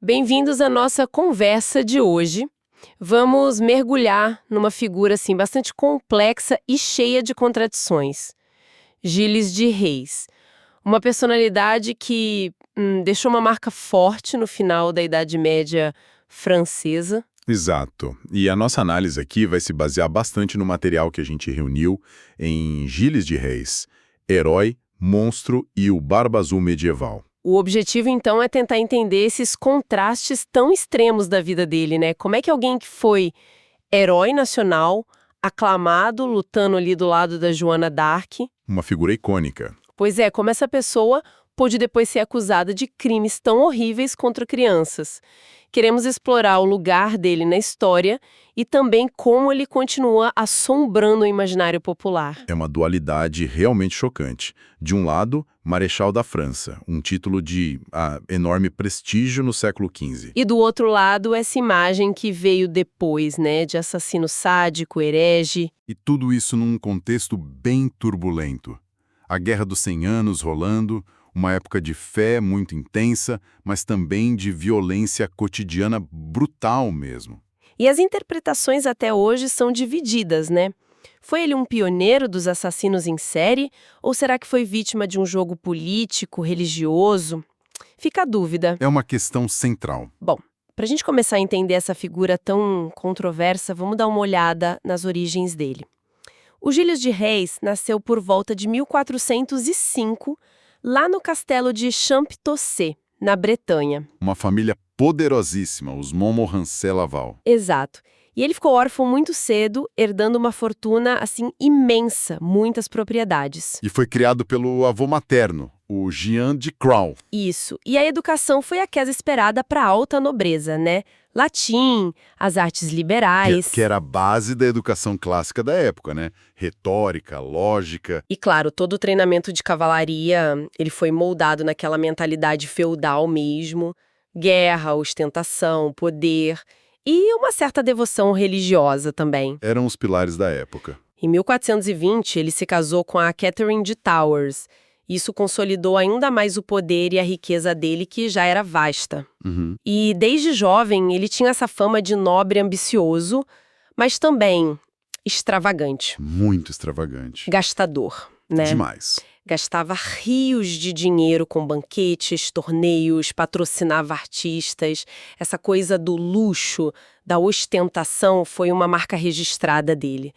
Bem-vindos à nossa conversa de hoje. Vamos mergulhar numa figura assim bastante complexa e cheia de contradições. Gilles de Reis, uma personalidade que deixou uma marca forte no final da Idade Média francesa. Exato. E a nossa análise aqui vai se basear bastante no material que a gente reuniu em Gilles de Reis, Herói, Monstro e o Barba Azul Medieval. O objetivo, então, é tentar entender esses contrastes tão extremos da vida dele, né? Como é que alguém que foi herói nacional, aclamado, lutando ali do lado da Joana d'Arc. Uma figura icônica. Pois é, como essa pessoa pôde depois ser acusada de crimes tão horríveis contra crianças. Queremos explorar o lugar dele na história e também como ele continua assombrando o imaginário popular. É uma dualidade realmente chocante. De um lado, Marechal da França, um título de enorme prestígio no século XV. E do outro lado, essa imagem que veio depois, né, de assassino sádico, herege. E tudo isso num contexto bem turbulento. A Guerra dos 100 Anos rolando, uma época de fé muito intensa, mas também de violência cotidiana brutal mesmo. E as interpretações até hoje são divididas, né? Foi ele um pioneiro dos assassinos em série? Ou será que foi vítima de um jogo político, religioso? Fica a dúvida. É uma questão central. Bom, para a gente começar a entender essa figura tão controversa, vamos dar uma olhada nas origens dele. O Gilles de Reis nasceu por volta de 1405, lá no castelo de Champtocé, na Bretanha. Uma família poderosíssima, os Montmorency-Laval. Exato. E ele ficou órfão muito cedo, herdando uma fortuna, assim, imensa, muitas propriedades. E foi criado pelo avô materno, o Jean de Craon. Isso. E a educação foi aquela esperada para a alta nobreza, né? Latim, as artes liberais. Que era a base da educação clássica da época, né? Retórica, lógica. E claro, todo o treinamento de cavalaria, ele foi moldado naquela mentalidade feudal mesmo. Guerra, ostentação, poder e uma certa devoção religiosa também. Eram os pilares da época. Em 1420, ele se casou com a Catherine de Towers. Isso consolidou ainda mais o poder e a riqueza dele, que já era vasta. E desde jovem, ele tinha essa fama de nobre ambicioso, mas também extravagante. Muito extravagante. Gastador, né? Demais. Gastava rios de dinheiro com banquetes, torneios, patrocinava artistas. Essa coisa do luxo, da ostentação, foi uma marca registrada dele.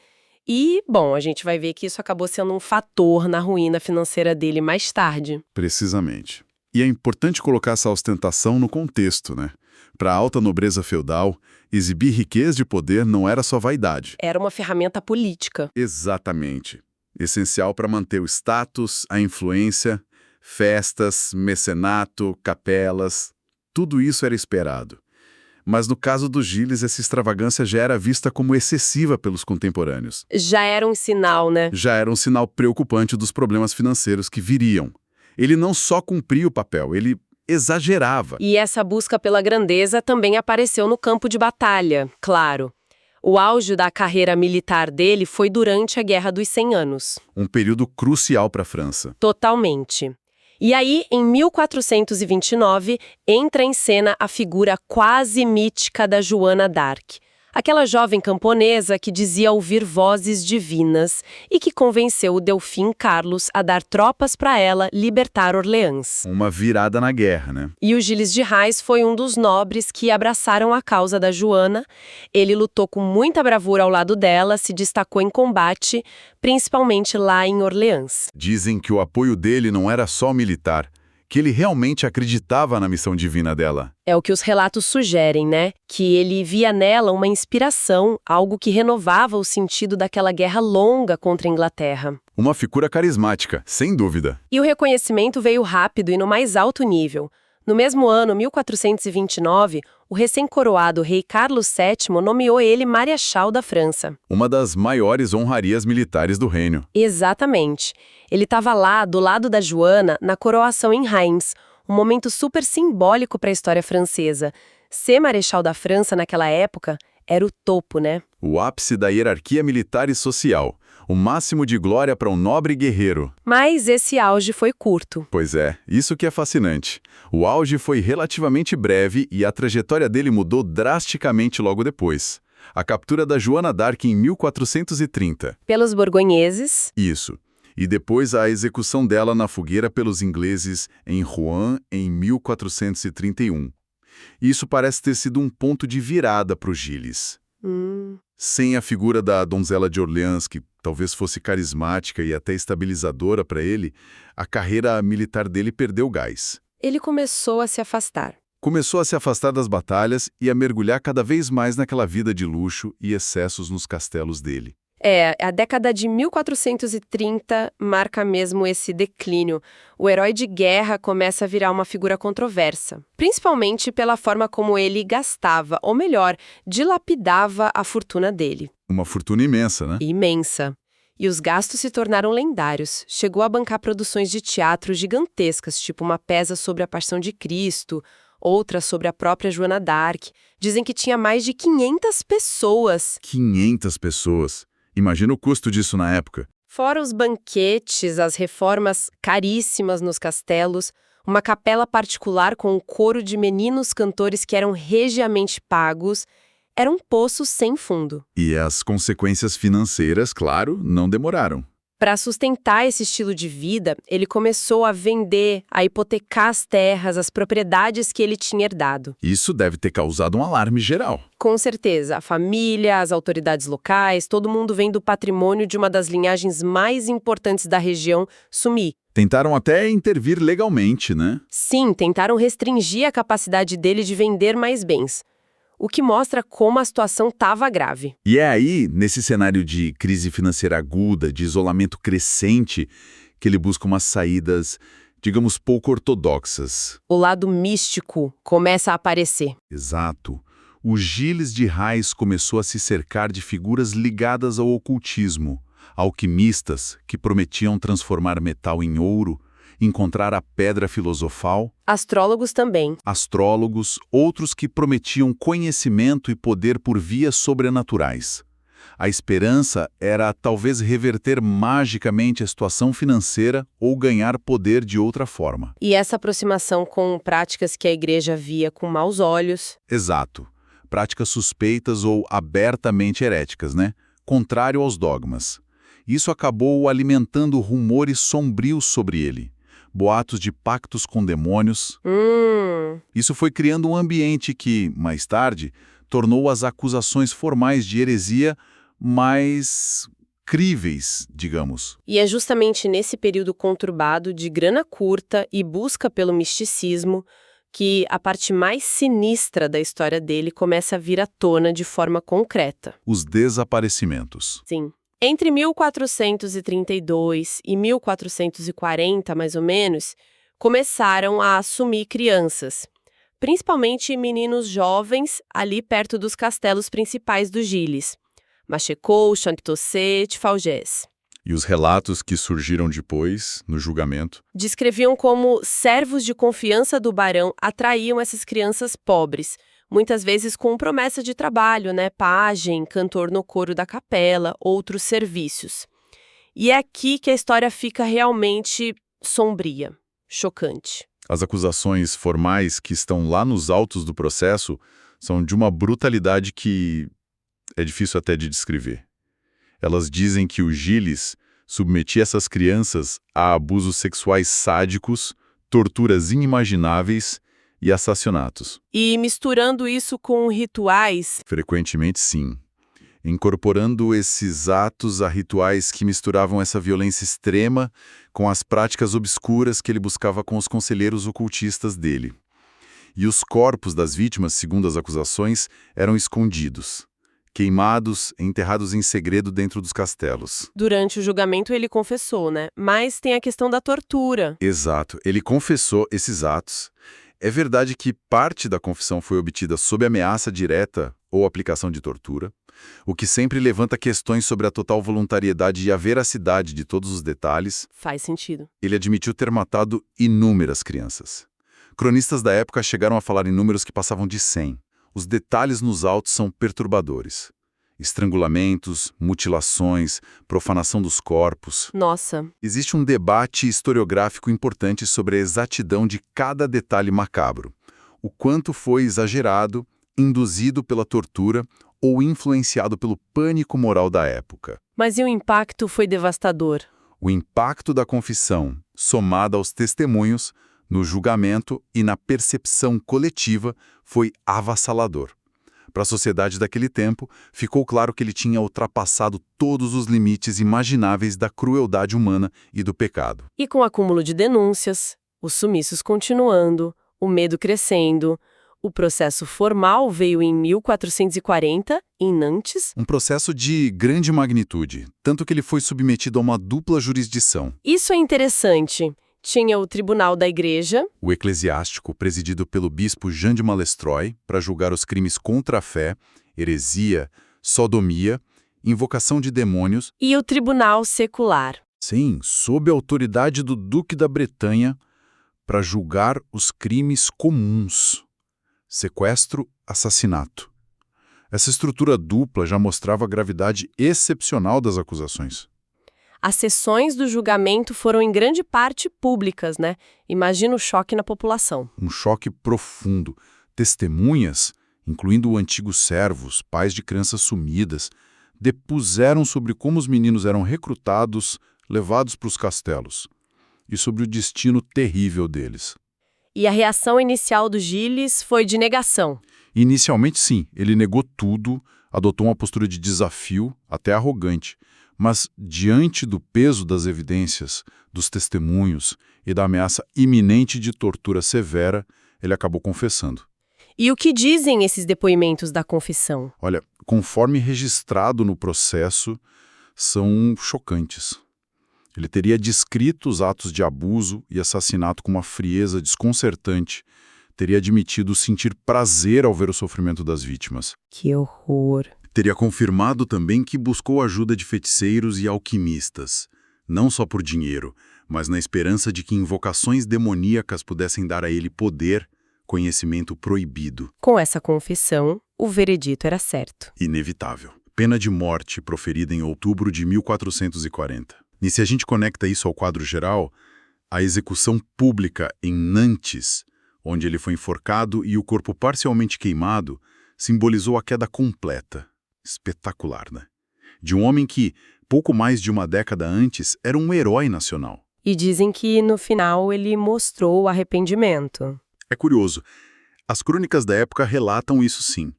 E, bom, a gente vai ver que isso acabou sendo um fator na ruína financeira dele mais tarde. Precisamente. E é importante colocar essa ostentação no contexto, né? Para a alta nobreza feudal, exibir riqueza e poder não era só vaidade. Era uma ferramenta política. Exatamente. Essencial para manter o status, a influência, festas, mecenato, capelas. Tudo isso era esperado. Mas no caso do Gilles, essa extravagância já era vista como excessiva pelos contemporâneos. Já era um sinal, né? Já era um sinal preocupante dos problemas financeiros que viriam. Ele não só cumpria o papel, ele exagerava. E essa busca pela grandeza também apareceu no campo de batalha, claro. O auge da carreira militar dele foi durante a Guerra dos 100 Anos. Um período crucial para a França. Totalmente. E aí, em 1429, entra em cena a figura quase mítica da Joana d'Arc. Aquela jovem camponesa que dizia ouvir vozes divinas e que convenceu o Delfim Carlos a dar tropas para ela libertar Orleans. Uma virada na guerra, né? E o Gilles de Reis foi um dos nobres que abraçaram a causa da Joana. Ele lutou com muita bravura ao lado dela, se destacou em combate, principalmente lá em Orleans. Dizem que o apoio dele não era só militar, que ele realmente acreditava na missão divina dela. É o que os relatos sugerem, né? Que ele via nela uma inspiração, algo que renovava o sentido daquela guerra longa contra a Inglaterra. Uma figura carismática, sem dúvida. E o reconhecimento veio rápido e no mais alto nível. No mesmo ano, 1429, o recém-coroado rei Carlos VII nomeou ele Marechal da França. Uma das maiores honrarias militares do reino. Exatamente. Ele estava lá, do lado da Joana, na coroação em Reims, um momento super simbólico para a história francesa. Ser Marechal da França naquela época Era o topo, né? O ápice da hierarquia militar e social. O máximo de glória para um nobre guerreiro. Mas esse auge foi curto. Pois é, isso que é fascinante. O auge foi relativamente breve e a trajetória dele mudou drasticamente logo depois. A captura da Joana d'Arc em 1430. Pelos borgonheses. Isso. E depois a execução dela na fogueira pelos ingleses em Rouen em 1431. Isso parece ter sido um ponto de virada para o Gilles. Sem a figura da donzela de Orleans, que talvez fosse carismática e até estabilizadora para ele, a carreira militar dele perdeu gás. Ele começou a se afastar. Começou a se afastar das batalhas e a mergulhar cada vez mais naquela vida de luxo e excessos nos castelos dele. A década de 1430 marca mesmo esse declínio. O herói de guerra começa a virar uma figura controversa, principalmente pela forma como ele gastava, ou melhor, dilapidava a fortuna dele. Uma fortuna imensa, né? Imensa. E os gastos se tornaram lendários. Chegou a bancar produções de teatro gigantescas, tipo uma peça sobre a Paixão de Cristo, outra sobre a própria Joana d'Arc. Dizem que tinha mais de 500 pessoas. 500 pessoas. Imagina o custo disso na época. Fora os banquetes, as reformas caríssimas nos castelos, uma capela particular com um coro de meninos cantores que eram regiamente pagos, era um poço sem fundo. E as consequências financeiras, claro, não demoraram. Para sustentar esse estilo de vida, ele começou a vender, a hipotecar as terras, as propriedades que ele tinha herdado. Isso deve ter causado um alarme geral. Com certeza, a família, as autoridades locais, todo mundo vendo o patrimônio de uma das linhagens mais importantes da região sumir. Tentaram até intervir legalmente, né? Sim, tentaram restringir a capacidade dele de vender mais bens. O que mostra como a situação estava grave. E é aí, nesse cenário de crise financeira aguda, de isolamento crescente, que ele busca umas saídas, digamos, pouco ortodoxas. O lado místico começa a aparecer. Exato. O Gilles de Rais começou a se cercar de figuras ligadas ao ocultismo, alquimistas que prometiam transformar metal em ouro, encontrar a pedra filosofal, Astrólogos também. astrólogos, outros que prometiam conhecimento e poder por vias sobrenaturais. A esperança era talvez reverter magicamente a situação financeira ou ganhar poder de outra forma. E essa aproximação com práticas que a igreja via com maus olhos. Exato. Práticas suspeitas ou abertamente heréticas, né? Contrário aos dogmas. Isso acabou alimentando rumores sombrios sobre ele. Boatos de pactos com demônios. Isso foi criando um ambiente que, mais tarde, tornou as acusações formais de heresia mais críveis, digamos. E é justamente nesse período conturbado de grana curta e busca pelo misticismo que a parte mais sinistra da história dele começa a vir à tona de forma concreta. Os desaparecimentos. Sim. Entre 1432 e 1440, mais ou menos, começaram a assumir crianças, principalmente meninos jovens ali perto dos castelos principais do Gilles, Machecoul, Champtocé, Falgés. E os relatos que surgiram depois, no julgamento? Descreviam como servos de confiança do barão atraíam essas crianças pobres, muitas vezes com promessa de trabalho, né? Pajem, cantor no coro da capela, outros serviços. E é aqui que a história fica realmente sombria, chocante. As acusações formais que estão lá nos autos do processo são de uma brutalidade que é difícil até de descrever. Elas dizem que o Gilles submetia essas crianças a abusos sexuais sádicos, torturas inimagináveis e assassinatos. E misturando isso com rituais. Frequentemente, sim. Incorporando esses atos a rituais que misturavam essa violência extrema com as práticas obscuras que ele buscava com os conselheiros ocultistas dele. E os corpos das vítimas, segundo as acusações, eram escondidos, queimados, enterrados em segredo dentro dos castelos. Durante o julgamento ele confessou, né? Mas tem a questão da tortura. Exato. Ele confessou esses atos. É verdade que parte da confissão foi obtida sob ameaça direta ou aplicação de tortura, o que sempre levanta questões sobre a total voluntariedade e a veracidade de todos os detalhes. Faz sentido. Ele admitiu ter matado inúmeras crianças. Cronistas da época chegaram a falar em números que passavam de 100. Os detalhes nos autos são perturbadores. Estrangulamentos, mutilações, profanação dos corpos. Nossa, Existe um debate historiográfico importante sobre a exatidão de cada detalhe macabro. O quanto foi exagerado, induzido pela tortura ou influenciado pelo pânico moral da época. mas e o impacto foi devastador. O impacto da confissão, somado aos testemunhos, no julgamento e na percepção coletiva, foi avassalador. Para a sociedade daquele tempo, ficou claro que ele tinha ultrapassado todos os limites imagináveis da crueldade humana e do pecado. E com o acúmulo de denúncias, os sumiços continuando, o medo crescendo, o processo formal veio em 1440, em Nantes. Um processo de grande magnitude, tanto que ele foi submetido a uma dupla jurisdição. Isso é interessante. Tinha o Tribunal da Igreja, O eclesiástico, presidido pelo bispo Jean de Malestroy, para julgar os crimes contra a fé, heresia, sodomia, invocação de demônios. e o Tribunal Secular. Sim, sob a autoridade do Duque da Bretanha, para julgar os crimes comuns. Sequestro, assassinato. Essa estrutura dupla já mostrava a gravidade excepcional das acusações. As sessões do julgamento foram em grande parte públicas, né? Imagina o choque na população. Um choque profundo. Testemunhas, incluindo antigos servos, pais de crianças sumidas, depuseram sobre como os meninos eram recrutados, levados para os castelos, e sobre o destino terrível deles. E a reação inicial do Gilles foi de negação. Inicialmente, sim, ele negou tudo, adotou uma postura de desafio, até arrogante, mas diante do peso das evidências, dos testemunhos e da ameaça iminente de tortura severa, ele acabou confessando. E o que dizem esses depoimentos da confissão? Olha, conforme registrado no processo, são chocantes. Ele teria descrito os atos de abuso e assassinato com uma frieza desconcertante, teria admitido sentir prazer ao ver o sofrimento das vítimas. Que horror! Teria confirmado também que buscou ajuda de feiticeiros e alquimistas, não só por dinheiro, mas na esperança de que invocações demoníacas pudessem dar a ele poder, conhecimento proibido. Com essa confissão, o veredito era certo. Inevitável. Pena de morte proferida em outubro de 1440. E se a gente conecta isso ao quadro geral, a execução pública em Nantes, onde ele foi enforcado e o corpo parcialmente queimado, simbolizou a queda completa. Espetacular, né? De um homem que, pouco mais de uma década antes, era um herói nacional. E dizem que, no final, ele mostrou o arrependimento. É curioso. As crônicas da época relatam isso sim,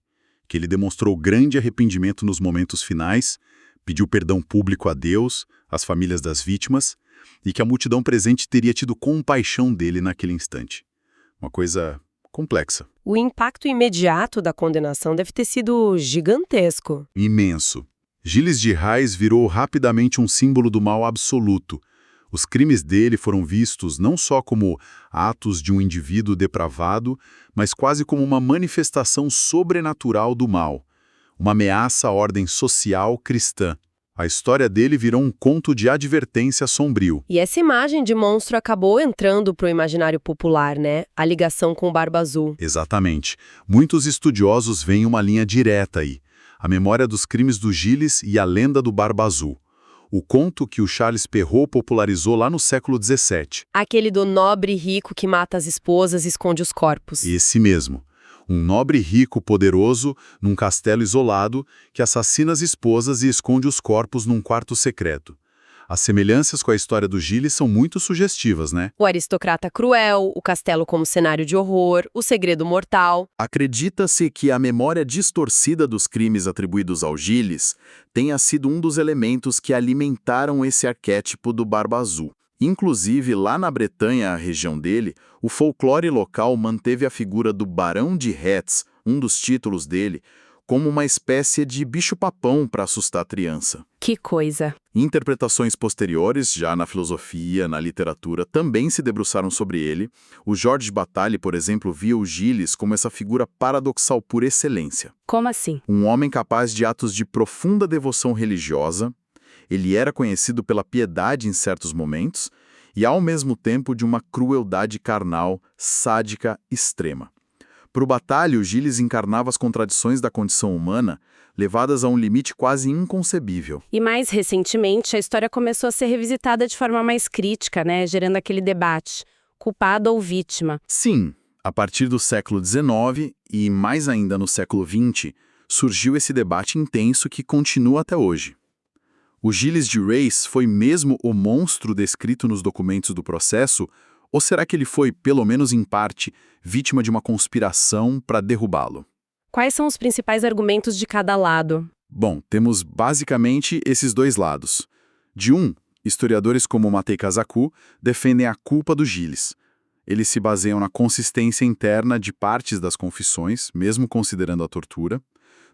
que ele demonstrou grande arrependimento nos momentos finais, pediu perdão público a Deus, às famílias das vítimas, e que a multidão presente teria tido compaixão dele naquele instante. Uma coisa complexa. O impacto imediato da condenação deve ter sido gigantesco. Imenso. Gilles de Rais virou rapidamente um símbolo do mal absoluto. Os crimes dele foram vistos não só como atos de um indivíduo depravado, mas quase como uma manifestação sobrenatural do mal, uma ameaça à ordem social cristã. A história dele virou um conto de advertência sombrio. E essa imagem de monstro acabou entrando para o imaginário popular, né? A ligação com o Barba Azul. Exatamente. Muitos estudiosos veem uma linha direta aí. A memória dos crimes do Gilles e a lenda do Barba Azul. O conto que o Charles Perrault popularizou lá no século XVII. Aquele do nobre rico que mata as esposas e esconde os corpos. Esse mesmo. Um nobre rico poderoso num castelo isolado que assassina as esposas e esconde os corpos num quarto secreto. As semelhanças com a história do Gilles são muito sugestivas, né? O aristocrata cruel, o castelo como cenário de horror, o segredo mortal. Acredita-se que a memória distorcida dos crimes atribuídos ao Gilles tenha sido um dos elementos que alimentaram esse arquétipo do Barba Azul. Inclusive, lá na Bretanha, a região dele, o folclore local manteve a figura do Barão de Retz, um dos títulos dele, como uma espécie de bicho-papão para assustar a criança. Que coisa! Interpretações posteriores, já na filosofia, na literatura, também se debruçaram sobre ele. O Georges Bataille, por exemplo, via o Gilles como essa figura paradoxal por excelência. Como assim? Um homem capaz de atos de profunda devoção religiosa. Ele era conhecido pela piedade em certos momentos e, ao mesmo tempo, de uma crueldade carnal, sádica, extrema. Para o Batalho, Gilles encarnava as contradições da condição humana, levadas a um limite quase inconcebível. E mais recentemente, a história começou a ser revisitada de forma mais crítica, né, gerando aquele debate, culpado ou vítima. Sim, a partir do século XIX e mais ainda no século XX, surgiu esse debate intenso que continua até hoje. O Gilles de Rais foi mesmo o monstro descrito nos documentos do processo, ou será que ele foi, pelo menos em parte, vítima de uma conspiração para derrubá-lo? Quais são os principais argumentos de cada lado? Bom, temos basicamente esses dois lados. De um, historiadores como Matei Casacu defendem a culpa do Gilles. Eles se baseiam na consistência interna de partes das confissões, mesmo considerando a tortura,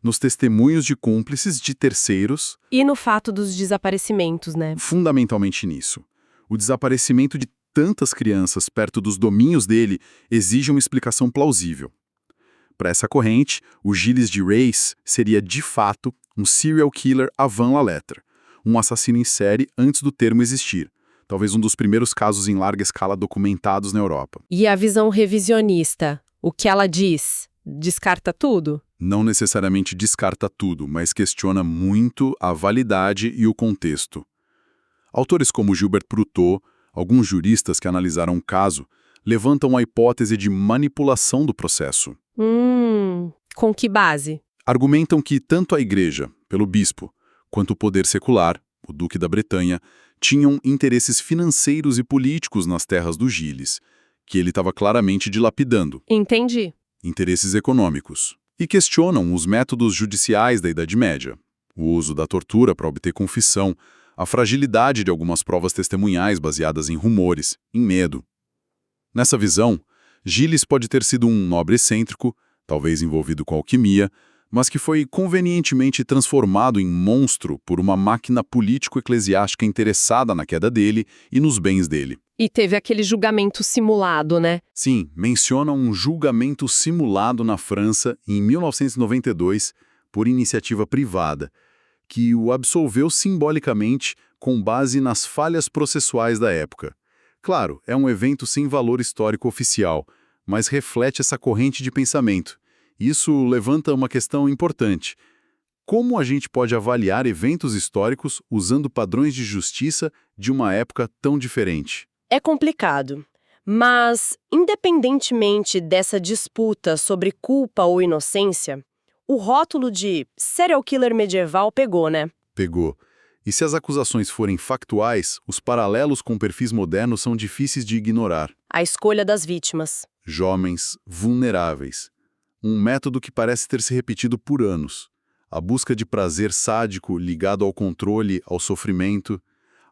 nos testemunhos de cúmplices de terceiros. E no fato dos desaparecimentos, né? Fundamentalmente nisso. O desaparecimento de tantas crianças perto dos domínios dele exige uma explicação plausível. Para essa corrente, o Gilles de Rais seria, de fato, um serial killer avant la lettre, um assassino em série antes do termo existir, talvez um dos primeiros casos em larga escala documentados na Europa. E a visão revisionista, o que ela diz? Descarta tudo? Não necessariamente descarta tudo, mas questiona muito a validade e o contexto. Autores como Gilbert Proutot, alguns juristas que analisaram o caso, levantam a hipótese de manipulação do processo. Com que base? Argumentam que tanto a Igreja, pelo bispo, quanto o poder secular, o Duque da Bretanha, tinham interesses financeiros e políticos nas terras do Gilles, que ele estava claramente dilapidando. Entendi. Interesses econômicos. E questionam os métodos judiciais da Idade Média, o uso da tortura para obter confissão, a fragilidade de algumas provas testemunhais baseadas em rumores, em medo. Nessa visão, Gilles pode ter sido um nobre excêntrico, talvez envolvido com alquimia, mas que foi convenientemente transformado em monstro por uma máquina político-eclesiástica interessada na queda dele e nos bens dele. E teve aquele julgamento simulado, né? Sim, menciona um julgamento simulado na França em 1992 por iniciativa privada, que o absolveu simbolicamente com base nas falhas processuais da época. Claro, é um evento sem valor histórico oficial, mas reflete essa corrente de pensamento. Isso levanta uma questão importante. Como a gente pode avaliar eventos históricos usando padrões de justiça de uma época tão diferente? É complicado, mas, independentemente dessa disputa sobre culpa ou inocência, o rótulo de serial killer medieval pegou, né? Pegou. E se as acusações forem factuais, os paralelos com perfis modernos são difíceis de ignorar. A escolha das vítimas. Jovens, vulneráveis. Um método que parece ter se repetido por anos. A busca de prazer sádico ligado ao controle, ao sofrimento,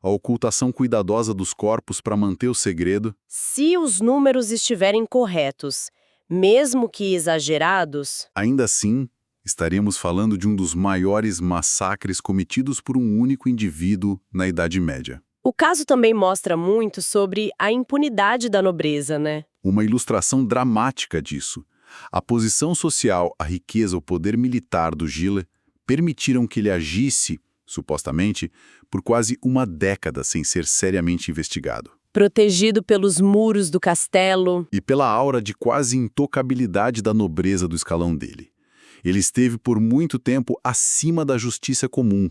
a ocultação cuidadosa dos corpos para manter o segredo. Se os números estiverem corretos, mesmo que exagerados, Ainda assim, estaríamos falando de um dos maiores massacres cometidos por um único indivíduo na Idade Média. o caso também mostra muito sobre a impunidade da nobreza, né? Uma ilustração dramática disso. A posição social, a riqueza, o poder militar do Gilles permitiram que ele agisse, supostamente, por quase uma década sem ser seriamente investigado. Protegido pelos muros do castelo. E pela aura de quase intocabilidade da nobreza do escalão dele. Ele esteve por muito tempo acima da justiça comum.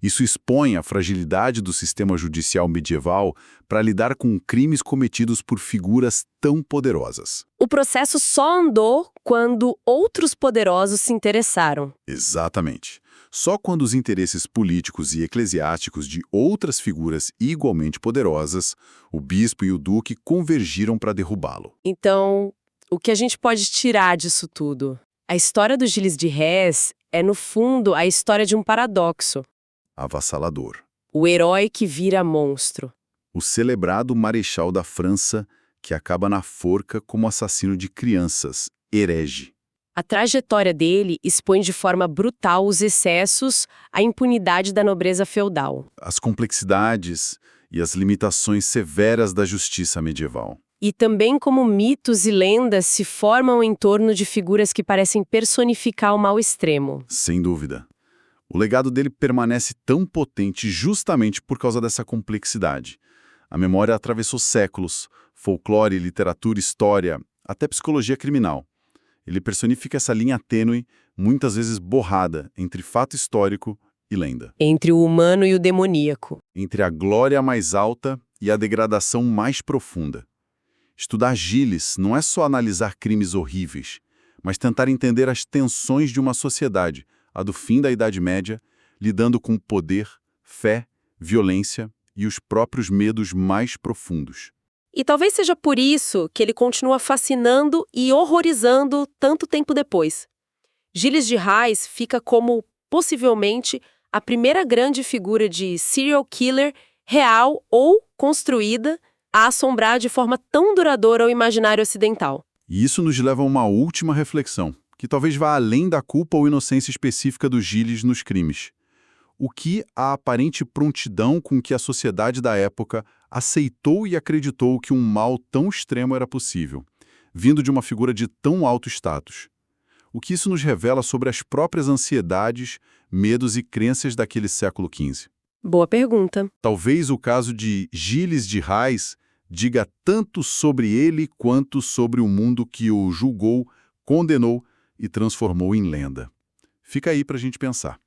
Isso expõe a fragilidade do sistema judicial medieval para lidar com crimes cometidos por figuras tão poderosas. O processo só andou quando outros poderosos se interessaram. Exatamente. Só quando os interesses políticos e eclesiásticos de outras figuras igualmente poderosas, o bispo e o duque convergiram para derrubá-lo. Então, o que a gente pode tirar disso tudo? A história do Gilles de Rais é, no fundo, a história de um paradoxo. Avassalador. O herói que vira monstro. O celebrado marechal da França que acaba na forca como assassino de crianças, herege. A trajetória dele expõe de forma brutal os excessos, a impunidade da nobreza feudal. As complexidades e as limitações severas da justiça medieval. E também como mitos e lendas se formam em torno de figuras que parecem personificar o mal extremo. Sem dúvida. O legado dele permanece tão potente justamente por causa dessa complexidade. A memória atravessou séculos, folclore, literatura, história, até psicologia criminal. Ele personifica essa linha tênue, muitas vezes borrada, entre fato histórico e lenda. Entre o humano e o demoníaco. Entre a glória mais alta e a degradação mais profunda. Estudar Gilles não é só analisar crimes horríveis, mas tentar entender as tensões de uma sociedade, a do fim da Idade Média, lidando com poder, fé, violência e os próprios medos mais profundos. E talvez seja por isso que ele continua fascinando e horrorizando tanto tempo depois. Gilles de Rais fica como, possivelmente, a primeira grande figura de serial killer real ou construída a assombrar de forma tão duradoura o imaginário ocidental. E isso nos leva a uma última reflexão, que talvez vá além da culpa ou inocência específica do Gilles nos crimes. O que a aparente prontidão com que a sociedade da época aceitou e acreditou que um mal tão extremo era possível, vindo de uma figura de tão alto status. O que isso nos revela sobre as próprias ansiedades, medos e crenças daquele século XV? Boa pergunta. Talvez o caso de Gilles de Rais diga tanto sobre ele quanto sobre o mundo que o julgou, condenou e transformou em lenda. Fica aí para a gente pensar.